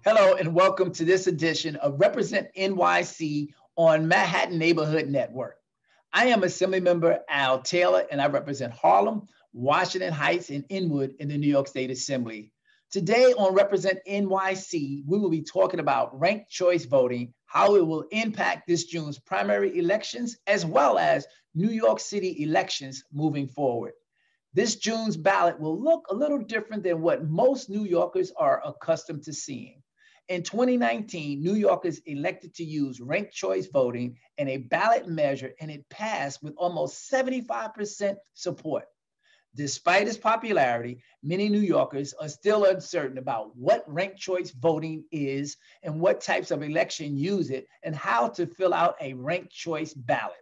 Hello and welcome to this edition of Represent NYC on Manhattan Neighborhood Network. I am Assemblymember Al Taylor and I represent Harlem, Washington Heights, and Inwood in the New York State Assembly. Today on Represent NYC, we will be talking about ranked choice voting, how it will impact this June's primary elections, as well as New York City elections moving forward. This June's ballot will look a little different than what most New Yorkers are accustomed to seeing. In 2019, New Yorkers elected to use ranked choice voting in a ballot measure, and it passed with almost 75% support. Despite its popularity, many New Yorkers are still uncertain about what ranked choice voting is and what types of election use it and how to fill out a ranked choice ballot.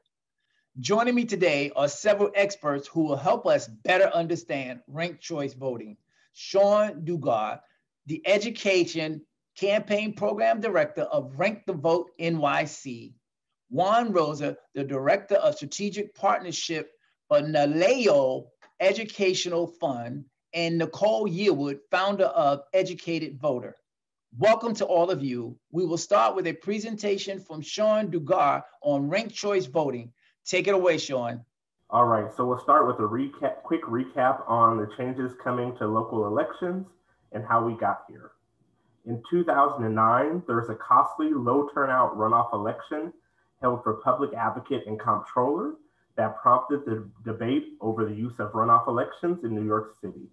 Joining me today are several experts who will help us better understand ranked choice voting. Sean Dugar, the Education Campaign Program Director of Rank the Vote NYC, Juan Rosa, the Director of Strategic Partnership for NALEO Educational Fund, and Nicole Yearwood, founder of Educated Voter. Welcome to all of you. We will start with a presentation from Sean Dugar on ranked choice voting. Take it away, Sean. All right, so we'll start with a quick recap on the changes coming to local elections and how we got here. In 2009, there was a costly, low turnout runoff election held for public advocate and comptroller that prompted the debate over the use of runoff elections in New York City.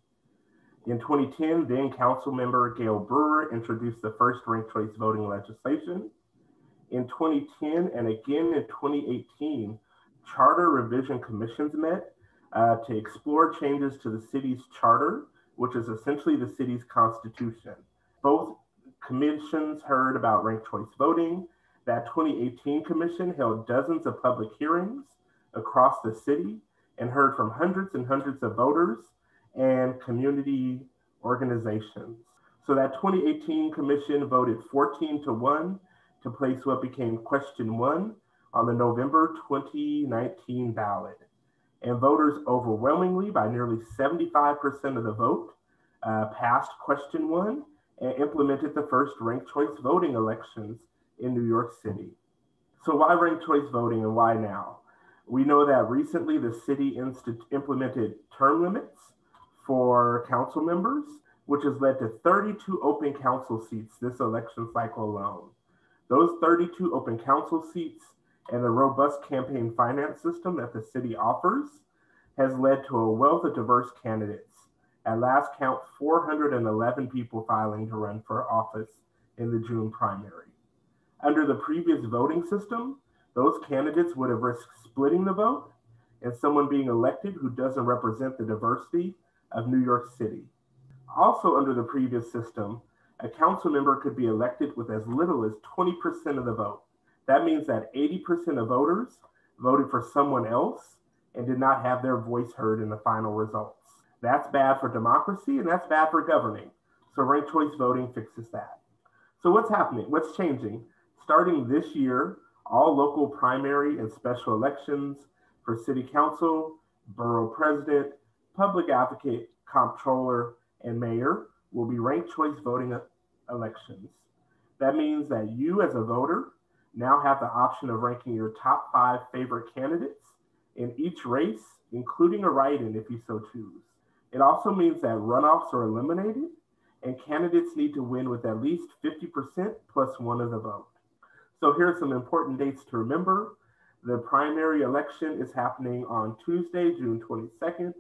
In 2010, then council member Gail Brewer introduced the first ranked choice voting legislation. In 2010 and again in 2018, charter revision commissions met to explore changes to the city's charter, which is essentially the city's constitution. Both commissions heard about ranked choice voting. That 2018 commission held dozens of public hearings across the city and heard from hundreds and hundreds of voters and community organizations. So that 2018 commission voted 14-1 to place what became question 1 on the November 2019 ballot. And voters overwhelmingly, by nearly 75% of the vote, passed question 1 and implemented the first ranked choice voting elections in New York City. So why ranked choice voting and why now? We know that recently the city implemented term limits for council members, which has led to 32 open council seats this election cycle alone. Those 32 open council seats and the robust campaign finance system that the city offers has led to a wealth of diverse candidates. At last count, 411 people filing to run for office in the June primary. Under the previous voting system, those candidates would have risked splitting the vote and someone being elected who doesn't represent the diversity of New York City. Also under the previous system, a council member could be elected with as little as 20% of the vote. That means that 80% of voters voted for someone else and did not have their voice heard in the final results. That's bad for democracy and that's bad for governing. So ranked choice voting fixes that. So what's happening? What's changing? Starting this year, all local primary and special elections for city council, borough president, public advocate, comptroller, and mayor will be ranked choice voting elections. That means that you as a voter now have the option of ranking your top 5 favorite candidates in each race, including a write-in if you so choose. It also means that runoffs are eliminated and candidates need to win with at least 50% plus 1 of the vote. So here are some important dates to remember. The primary election is happening on Tuesday, June 22nd.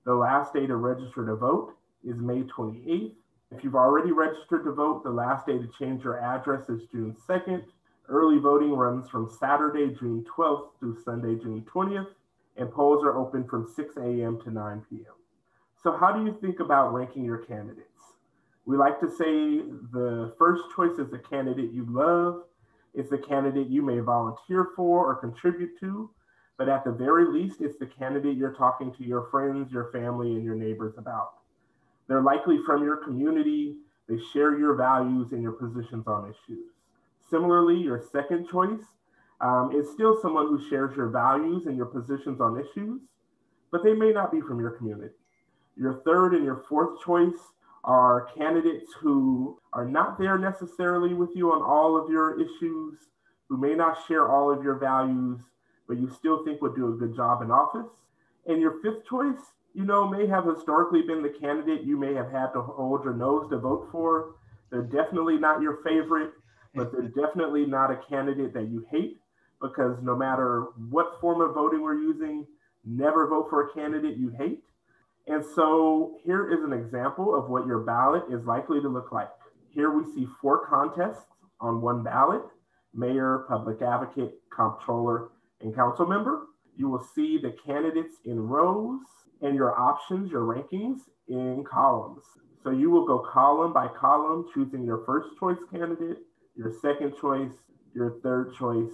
The last day to register to vote is May 28th. If you've already registered to vote, the last day to change your address is June 2nd. Early voting runs from Saturday, June 12th through Sunday, June 20th, and polls are open from 6 a.m. to 9 p.m. So how do you think about ranking your candidates? We like to say the first choice is the candidate you love. It's the candidate you may volunteer for or contribute to, but at the very least, it's the candidate you're talking to your friends, your family, and your neighbors about. They're likely from your community. They share your values and your positions on issues. Similarly, your second choice is still someone who shares your values and your positions on issues, but they may not be from your community. Your third and your fourth choice are candidates who are not there necessarily with you on all of your issues, who may not share all of your values, but you still think would do a good job in office. And your fifth choice, may have historically been the candidate you may have had to hold your nose to vote for. They're definitely not your favorite, but they're definitely not a candidate that you hate, because no matter what form of voting we're using, never vote for a candidate you hate. And so here is an example of what your ballot is likely to look like. Here we see 4 contests on one ballot: mayor, public advocate, comptroller, and council member. You will see the candidates in rows and your options, your rankings, in columns. So you will go column by column, choosing your first choice candidate, your second choice, your third choice.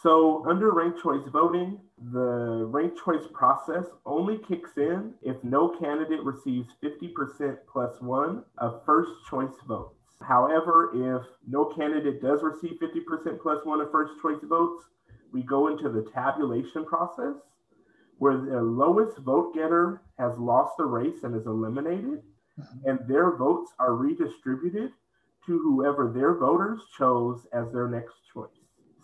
So under ranked choice voting, the ranked choice process only kicks in if no candidate receives 50% plus 1 of first choice votes. However, if no candidate does receive 50% plus 1 of first choice votes, we go into the tabulation process, where the lowest vote getter has lost the race and is eliminated, and their votes are redistributed to whoever their voters chose as their next choice.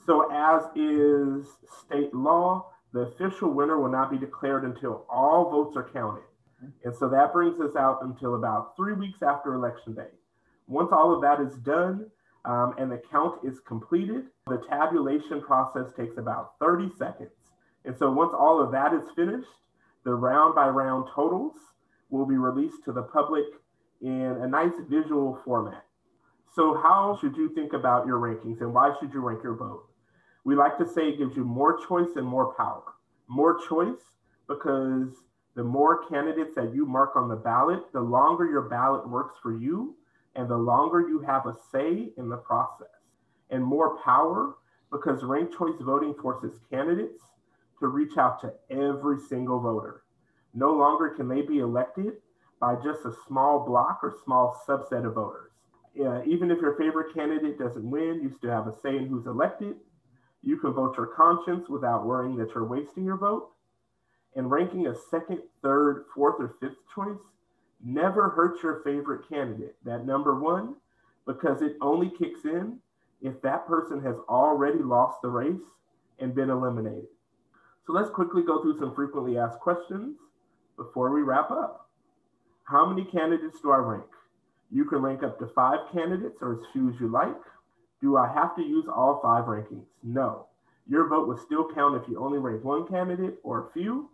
So as is state law, the official winner will not be declared until all votes are counted. And so that brings us out until about 3 weeks after Election Day. Once all of that is done and the count is completed, the tabulation process takes about 30 seconds. And so once all of that is finished, the round by round totals will be released to the public in a nice visual format. So how should you think about your rankings, and why should you rank your vote? We like to say it gives you more choice and more power. More choice because the more candidates that you mark on the ballot, the longer your ballot works for you and the longer you have a say in the process. And more power because ranked choice voting forces candidates to reach out to every single voter. No longer can they be elected by just a small block or small subset of voters. Even if your favorite candidate doesn't win, you still have a say in who's elected. You can vote your conscience without worrying that you're wasting your vote. And ranking a second, third, fourth, or fifth choice never hurts your favorite candidate, that number 1, because it only kicks in if that person has already lost the race and been eliminated. So let's quickly go through some frequently asked questions before we wrap up. How many candidates do I rank? You can rank up to 5 candidates or as few as you like. Do I have to use all 5 rankings? No. Your vote will still count if you only rank 1 candidate or a few.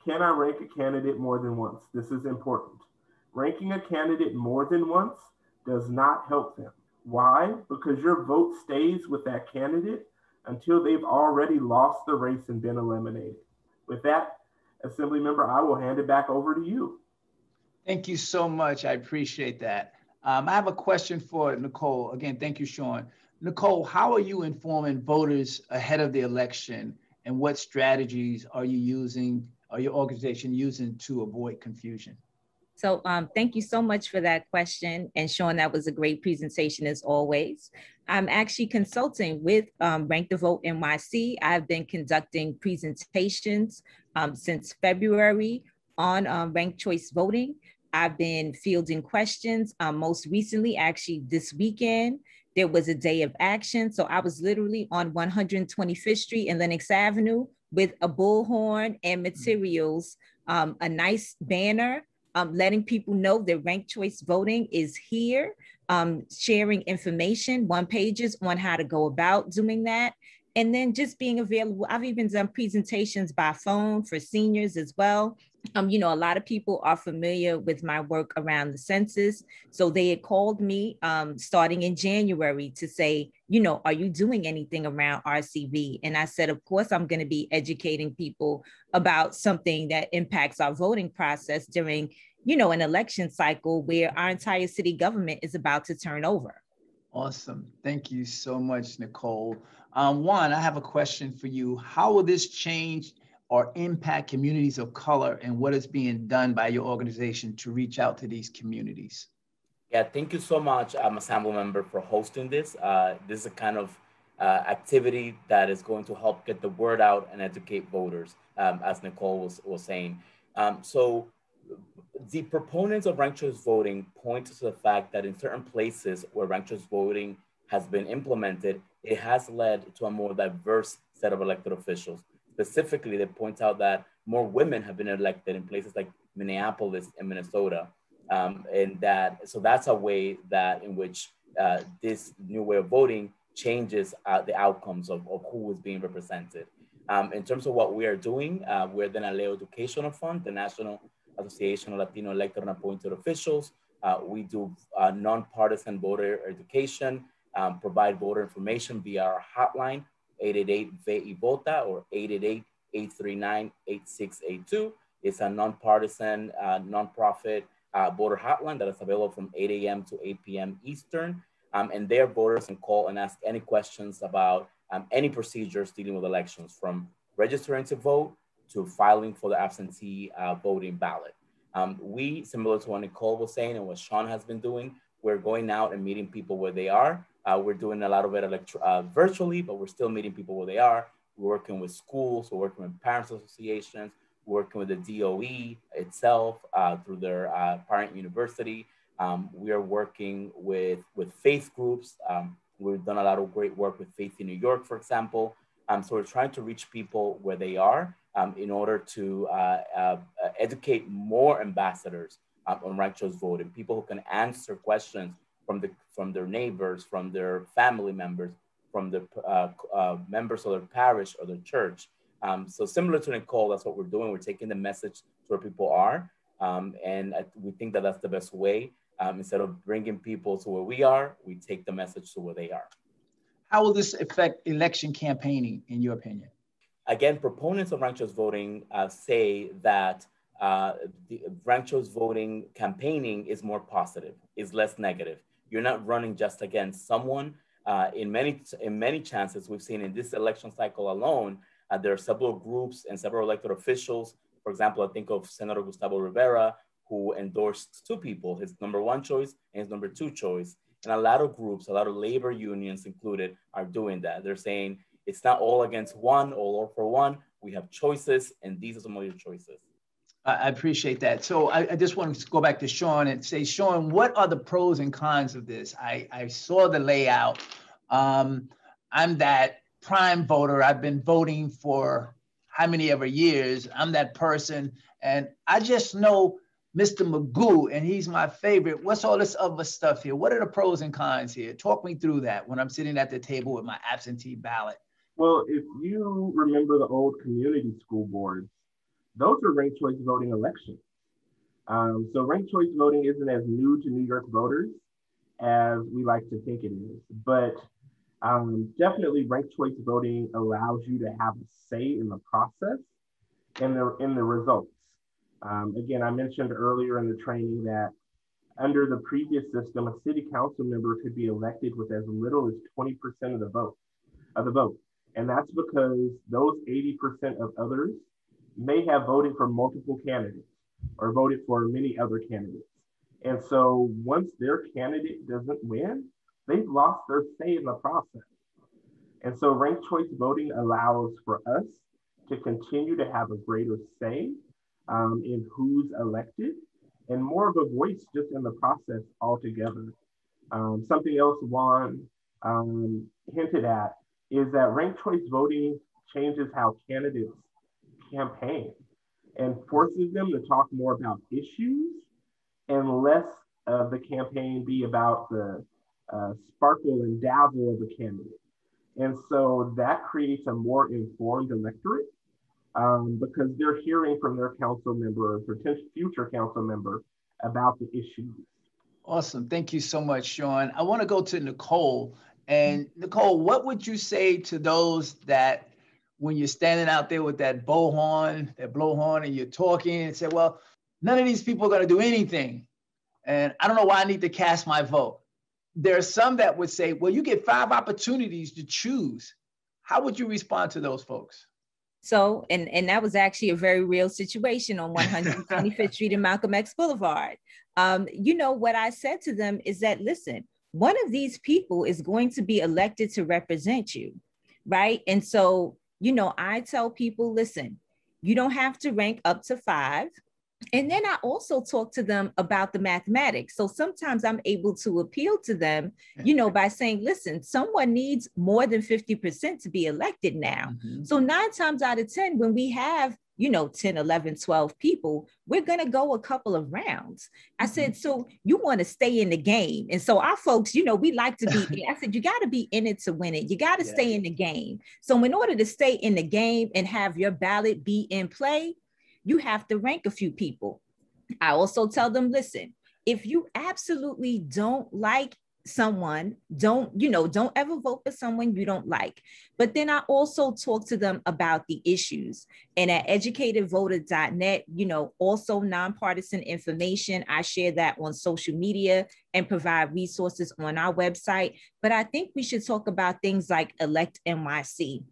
Can I rank a candidate more than once? This is important. Ranking a candidate more than once does not help them. Why? Because your vote stays with that candidate until they've already lost the race and been eliminated. With that, Assemblymember, I will hand it back over to you. Thank you so much. I appreciate that. I have a question for Nicole. Again, thank you, Sean. Nicole, how are you informing voters ahead of the election, and what strategies are you using, or your organization using, to avoid confusion? So thank you so much for that question. And Sean, that was a great presentation as always. I'm actually consulting with Rank the Vote NYC. I've been conducting presentations since February on ranked choice voting. I've been fielding questions. Most recently, actually this weekend, there was a day of action. So I was literally on 125th Street and Lenox Avenue with a bullhorn and materials, a nice banner, letting people know that ranked choice voting is here, sharing information, 1-pagers on how to go about doing that, and then just being available. I've even done presentations by phone for seniors as well. A lot of people are familiar with my work around the census. So they had called me starting in January to say, are you doing anything around RCV? And I said, of course, I'm going to be educating people about something that impacts our voting process during, an election cycle where our entire city government is about to turn over. Awesome. Thank you so much, Nicole. Juan, I have a question for you. How will this change or impact communities of color, and what is being done by your organization to reach out to these communities? Yeah, thank you so much, Assemblymember, for hosting this. This is a kind of activity that is going to help get the word out and educate voters, as Nicole was saying. So the proponents of ranked choice voting point to the fact that in certain places where ranked choice voting has been implemented, it has led to a more diverse set of elected officials. Specifically, they point out that more women have been elected in places like Minneapolis and Minnesota. And so that's a way that in which this new way of voting changes the outcomes of who is being represented. In terms of what we are doing, we're the NALEO Educational Fund, the National Association of Latino Elected and Appointed Officials. We do nonpartisan voter education, provide voter information via our hotline, 888-VEI-VOTA or 888-839-8682. It's a nonpartisan, nonprofit voter hotline that is available from 8 a.m. to 8 p.m. Eastern. And their voters can call and ask any questions about any procedures dealing with elections, from registering to vote to filing for the absentee voting ballot. We, similar to what Nicole was saying and what Sean has been doing, we're going out and meeting people where they are. We're doing a lot of it virtually, but we're still meeting people where they are. We're working with schools, we're working with parents associations, we're working with the DOE itself through their parent university. We are working with faith groups. We've done a lot of great work with Faith in New York, for example. So we're trying to reach people where they are in order to educate more ambassadors on ranked choice voting, people who can answer questions from their neighbors, from their family members, from the members of their parish or their church. So similar to Nicole, that's what we're doing. We're taking the message to where people are. And we think that that's the best way. Instead of bringing people to where we are, we take the message to where they are. How will this affect election campaigning, in your opinion? Again, proponents of ranked choice voting say that the ranked choice voting campaigning is more positive, is less negative. You're not running just against someone. In many chances, we've seen in this election cycle alone, there are several groups and several elected officials. For example, I think of Senator Gustavo Rivera, who endorsed two people, his number one choice and his number two choice. And a lot of groups, a lot of labor unions included, are doing that. They're saying it's not all against one or all for one. We have choices, and these are some of your choices. I appreciate that. So I just want to go back to Sean and say, Sean, what are the pros and cons of this? I saw the layout. I'm that prime voter. I've been voting for how many ever years. I'm that person. And I just know Mr. Magoo, and he's my favorite. What's all this other stuff here? What are the pros and cons here? Talk me through that when I'm sitting at the table with my absentee ballot. Well, if you remember the old community school boards, those are ranked choice voting elections. So ranked choice voting isn't as new to New York voters as we like to think it is, but definitely ranked choice voting allows you to have a say in the process and in the results. Again, I mentioned earlier in the training that under the previous system, a city council member could be elected with as little as 20% of the vote. And that's because those 80% of others may have voted for multiple candidates or voted for many other candidates. And so once their candidate doesn't win, they've lost their say in the process. And so ranked choice voting allows for us to continue to have a greater say in who's elected and more of a voice just in the process altogether. Something else Juan hinted at is that ranked choice voting changes how candidates campaign and forces them to talk more about issues and less of the campaign be about the sparkle and dazzle of the candidate. And so that creates a more informed electorate because they're hearing from their council member or potential future council member about the issues. Awesome. Thank you so much, Sean. I want to go to Nicole. And Nicole, what would you say to those that when you're standing out there with that blowhorn, and you're talking and say, well, none of these people are going to do anything. And I don't know why I need to cast my vote. There are some that would say, well, you get 5 opportunities to choose. How would you respond to those folks? So, and that was actually a very real situation on 125th Street and Malcolm X Boulevard. You know, what I said to them is that, listen, one of these people is going to be elected to represent you, right? And so, you know, I tell people, listen, you don't have to rank up to 5. And then I also talk to them about the mathematics. So sometimes I'm able to appeal to them, by saying, listen, someone needs more than 50% to be elected now. Mm-hmm. So 9 times out of 10, when we have 10, 11, 12 people, we're going to go a couple of rounds. I said, so you want to stay in the game. And so our folks, we like to be, I said, you got to be in it to win it. You got to stay in the game. So in order to stay in the game and have your ballot be in play, you have to rank a few people. I also tell them, listen, if you absolutely don't like someone, don't ever vote for someone you don't like. But then I also talk to them about the issues. And at educatedvoter.net, also nonpartisan information. I share that on social media and provide resources on our website. But I think we should talk about things like Elect NYC.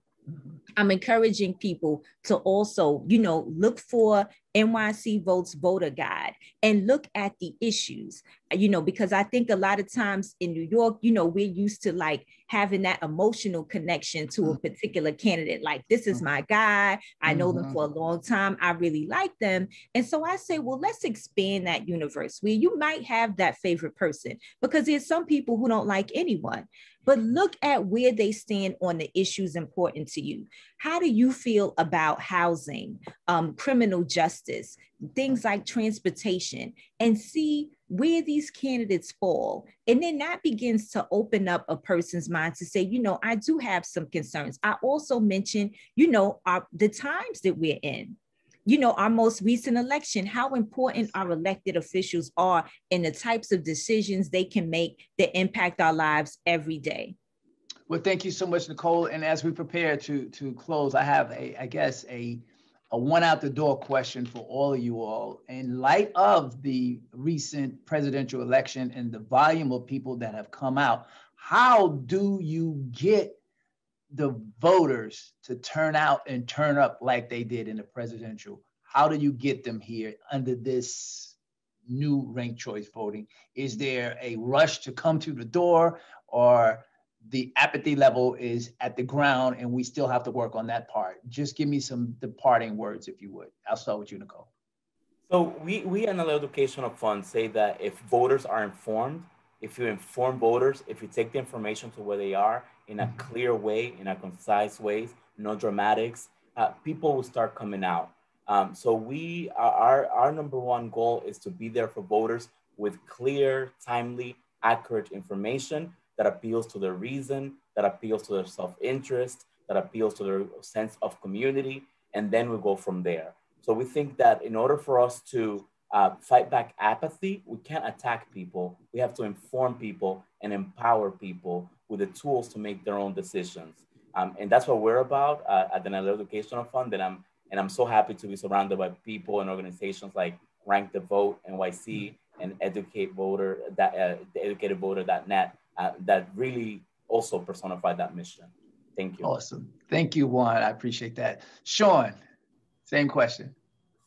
I'm encouraging people to also, look for NYC Votes Voter Guide and look at the issues, because I think a lot of times in New York, we're used to like having that emotional connection to a particular candidate. Like, this is my guy. I know them for a long time. I really like them. And so I say, well, let's expand that universe where you might have that favorite person, because there's some people who don't like anyone. But look at where they stand on the issues important to you. How do you feel about housing, criminal justice, things like transportation, and see where these candidates fall? And then that begins to open up a person's mind to say, I do have some concerns. I also mentioned, the times that we're in. Our most recent election, how important our elected officials are and the types of decisions they can make that impact our lives every day. Well, thank you so much, Nicole. And as we prepare to close, I have a one out the door question for all of you all. In light of the recent presidential election and the volume of people that have come out, how do you get the voters to turn out and turn up like they did in the presidential? How do you get them here under this new ranked choice voting? Is there a rush to come to the door, or the apathy level is at the ground and we still have to work on that part? Just give me some departing words, if you would. I'll start with you, Nicole. So we at NALEO Educational Fund say that if voters are informed, if you inform voters, if you take the information to where they are in a clear way, in a concise way, no dramatics, people will start coming out. So our number one goal is to be there for voters with clear, timely, accurate information that appeals to their reason, that appeals to their self-interest, that appeals to their sense of community, and then we go from there. So we think that in order for us to fight back apathy, we can't attack people. We have to inform people and empower people with the tools to make their own decisions. And that's what we're about at the NALEO Educational Fund. And I'm so happy to be surrounded by people and organizations like Rank the Vote, NYC, and educatedvoter.net that really also personify that mission. Thank you. Awesome. Thank you, Juan. I appreciate that. Sean, same question.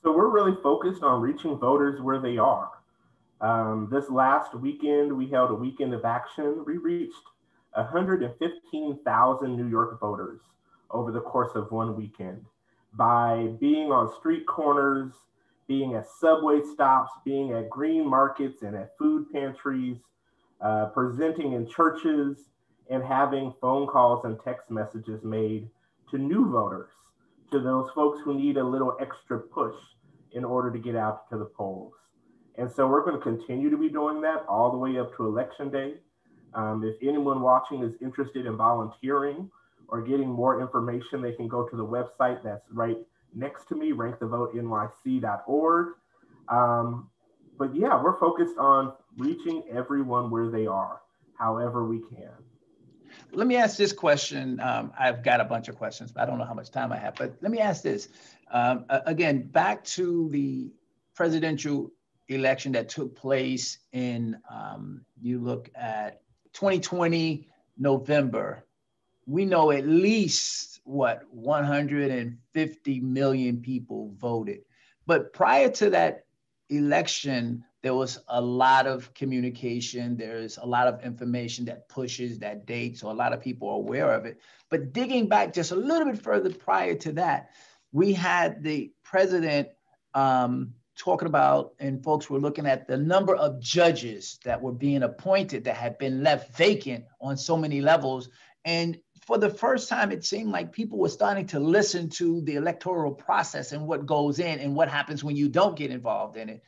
So we're really focused on reaching voters where they are. This last weekend, we held a weekend of action. We reached 115,000 New York voters over the course of one weekend by being on street corners, being at subway stops, being at green markets and at food pantries, presenting in churches, and having phone calls and text messages made to new voters, to those folks who need a little extra push in order to get out to the polls. And so we're going to continue to be doing that all the way up to Election Day. If anyone watching is interested in volunteering or getting more information, they can go to the website that's right next to me, rankthevotenyc.org. But yeah, we're focused on reaching everyone where they are, however we can. Let me ask this question. I've got a bunch of questions, but I don't know how much time I have, but let me ask this. Again, back to the presidential election that took place in, you look at 2020, November, we know at least, 150 million people voted. But prior to that election, there was a lot of communication. There's a lot of information that pushes that date. So a lot of people are aware of it. But digging back just a little bit further prior to that, we had the president talking about, and folks were looking at the number of judges that were being appointed that had been left vacant on so many levels. And for the first time, it seemed like people were starting to listen to the electoral process and what goes in and what happens when you don't get involved in it.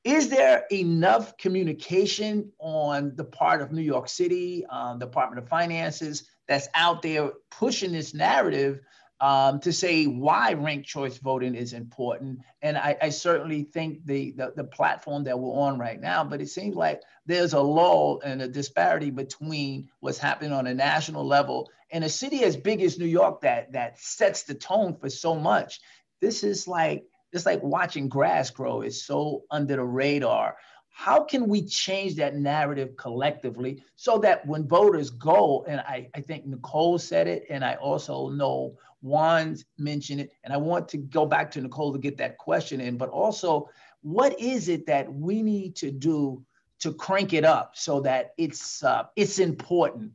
Is there enough communication on the part of New York City, Department of Finances, that's out there pushing this narrative to say why ranked choice voting is important? And I certainly think the platform that we're on right now, but it seems like there's a lull and a disparity between what's happening on a national level in a city as big as New York that sets the tone for so much. This is like, it's like watching grass grow. It's so under the radar. How can we change that narrative collectively so that when voters go, and I think Nicole said it, and I also know Juan mentioned it, and I want to go back to Nicole to get that question in, but also, what is it that we need to do to crank it up so that it's important?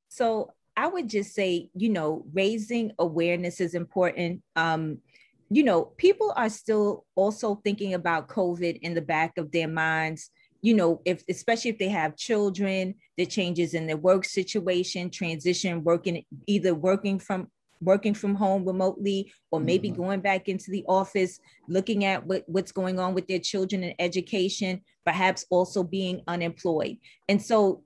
So I would just say, raising awareness is important. People are still also thinking about COVID in the back of their minds, especially if they have children, the changes in their work situation, transition, working from home remotely, or maybe going back into the office, looking at what's going on with their children in education, perhaps also being unemployed. And so,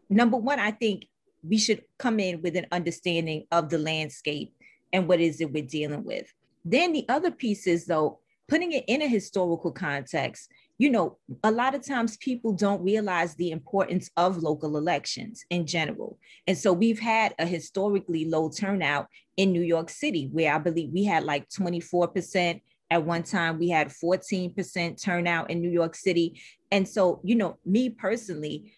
number one, I think we should come in with an understanding of the landscape and what is it we're dealing with. Then the other piece is, though, putting it in a historical context. A lot of times people don't realize the importance of local elections in general. And so we've had a historically low turnout in New York City, where I believe we had like 24%. At one time, we had 14% turnout in New York City. And so, me personally,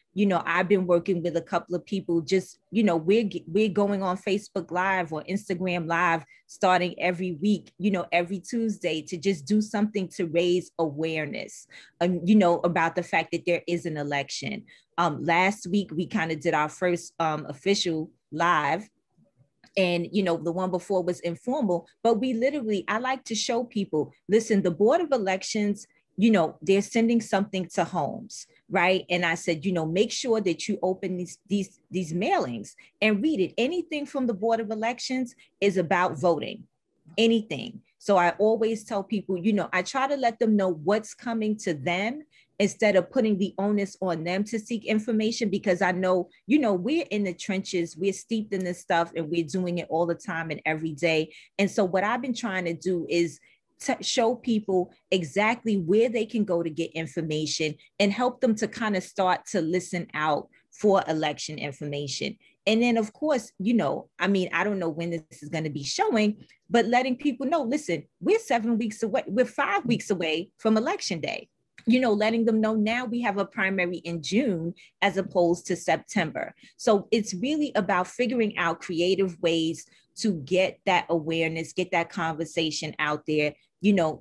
I've been working with a couple of people, just, we're going on Facebook Live or Instagram Live starting every week, every Tuesday, to just do something to raise awareness, about the fact that there is an election. Last week, we kind of did our first official live. And, the one before was informal, but I like to show people, listen, the Board of Elections, they're sending something to homes, right? And I said, make sure that you open these mailings and read it. Anything from the Board of Elections is about voting, anything. So I always tell people, I try to let them know what's coming to them instead of putting the onus on them to seek information, because I know, we're in the trenches, we're steeped in this stuff, and we're doing it all the time and every day. And so what I've been trying to do is show people exactly where they can go to get information and help them to kind of start to listen out for election information. And then, of course, I don't know when this is going to be showing, but letting people know, listen, we're 7 weeks away, we're 5 weeks away from Election Day. Letting them know now we have a primary in June as opposed to September. So it's really about figuring out creative ways to get that awareness, get that conversation out there.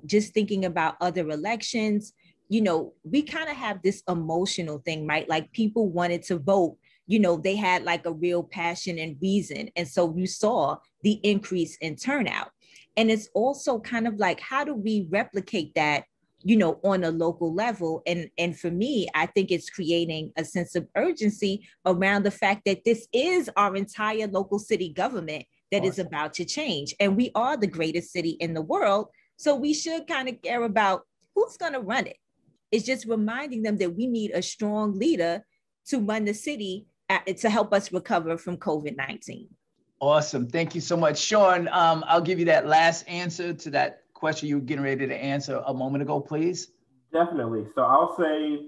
Just thinking about other elections, we kind of have this emotional thing, right? Like people wanted to vote, they had like a real passion and reason. And so you saw the increase in turnout. And it's also kind of like, how do we replicate that, on a local level? And for me, I think it's creating a sense of urgency around the fact that this is our entire local city government that is about to change. And we are the greatest city in the world. So we should kind of care about who's going to run it. It's just reminding them that we need a strong leader to run the city to help us recover from COVID-19. Awesome. Thank you so much. Sean, I'll give you that last answer to that question you were getting ready to answer a moment ago, please. Definitely. So I'll say,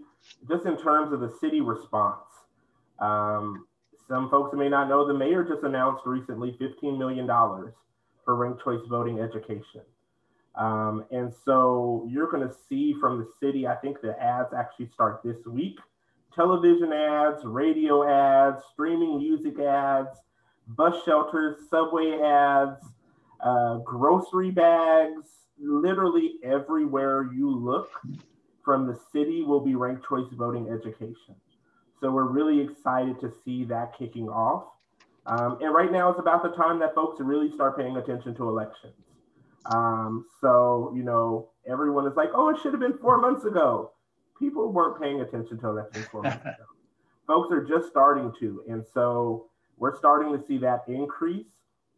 just in terms of the city response, some folks may not know the mayor just announced recently $15 million for ranked choice voting education. And so you're going to see from the city, I think the ads actually start this week, television ads, radio ads, streaming music ads, bus shelters, subway ads, grocery bags, literally everywhere you look from the city will be ranked choice voting education. So we're really excited to see that kicking off. And right now it's about the time that folks really start paying attention to elections. So, Everyone is like, oh, it should have been 4 months ago. People weren't paying attention to elections 4 months ago. Folks are just starting to. And so we're starting to see that increase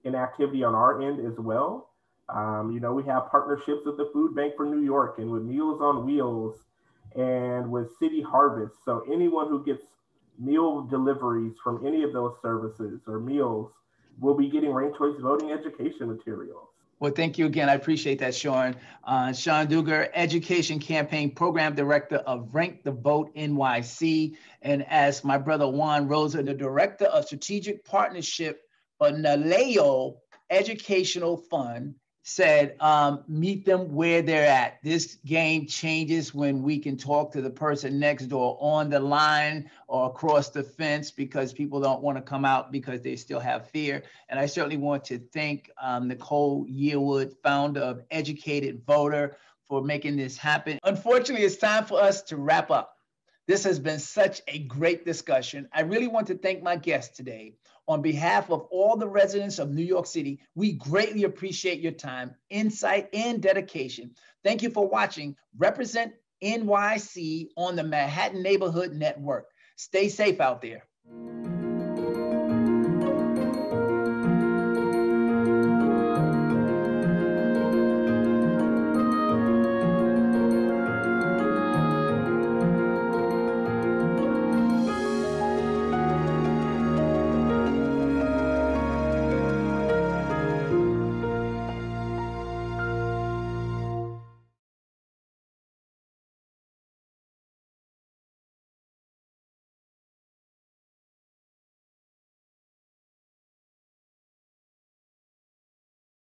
in activity on our end as well. You know, we have partnerships with the Food Bank for New York and with Meals on Wheels and with City Harvest. So anyone who gets meal deliveries from any of those services or meals will be getting ranked choice voting education materials. Well, thank you again. I appreciate that, Sean. Sean Dugar, Education Campaign Program Director of Rank the Vote NYC. And as my brother Juan Rosa, the Director of Strategic Partnership for NALEO Educational Fund, said, meet them where they're at. This game changes when we can talk to the person next door on the line or across the fence, because people don't want to come out because they still have fear. And I certainly want to thank Nicole Yearwood, founder of Educated Voter, for making this happen. Unfortunately, it's time for us to wrap up. This has been such a great discussion. I really want to thank my guests today. On behalf of all the residents of New York City, we greatly appreciate your time, insight, and dedication. Thank you for watching Represent NYC on the Manhattan Neighborhood Network. Stay safe out there.